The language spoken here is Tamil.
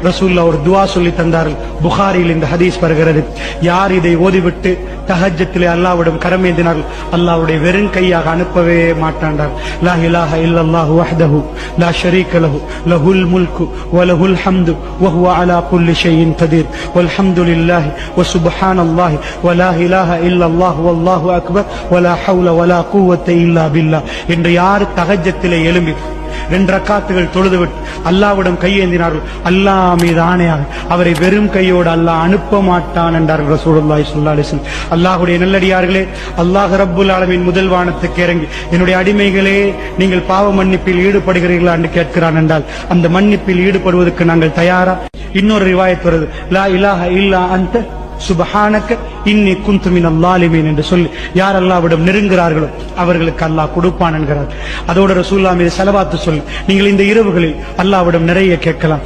ரசூலுல்லாஹ் ஒரு துஆ சொல்லி தந்தார்கள். புகாரியில் இந்த ஹதீஸ் வருகிறது. யார் இதை ஓதிவிட்டு தஹஜ்ஜத்திலே அல்லாஹ்விடம் கரமேந்தினார்கள், அல்லாஹ்வுடைய வெறும் கையாக அனுப்பவே மாட்டாண்டார். லா இலாஹ இல்லல்லாஹு வஹ்தஹு லா ஷரீக லஹு லஹுல் முல்கு வ லஹுல் ஹம்து வ ஹுவ அலா குல்லி ஷைஇன் கதீர் வல்ஹம்துலில்லாஹி வ சுப்ஹானல்லாஹி வ லா இலாஹ இல்லல்லாஹு வல்லாஹு அக்பர் வ லா ஹவ்ல வ லா குவத்த இல்லா பில்லாஹ் என்று யார் தஹஜ்ஜத்திலே எழும்பி 2 ரக்காத்துகள் தொழுதுவிட்டு அல்லாஹ்விடம் கையேந்தினார்கள், அல்லாஹ் மீது ஆணையாக அவரை வெறும் கையோடு அல்லாஹ் அனுப்ப மாட்டான் என்றார்கள் ரசூலுல்லாஹி ஸல்லல்லாஹு அலைஹி வஸல்லம். அல்லாஹ்வுடைய நல்லடியார்களே, அல்லாஹ் ரப்புல் ஆலமீன் முதல் வானத்துக்கு இறங்கி என்னுடைய அடிமைகளே நீங்கள் பாவ மன்னிப்பில் ஈடுபடுகிறீர்களா என்று கேட்கிறான் என்றால் அந்த மன்னிப்பில் ஈடுபடுவதற்கு நாங்கள் தயாரா? இன்னொரு ரிவாயத் வருது, லா இலாஹ இல்லா அன்த சுப்ஹானக இன்னி குன்து மினல் ஸாலிமீன் என்று சொல்லி யார் அல்லாஹ்விடம் நெருங்குகிறார்களோ அவர்களுக்கு அல்லாஹ் கொடுப்பான் என்கிறார். அதோடு ரசூலுல்லாஹ் மீது ஸலவாத்து சொல்லி நீங்கள் இந்த இரவுகளில் அல்லாஹ்விடம் நிறைய கேட்கலாம்.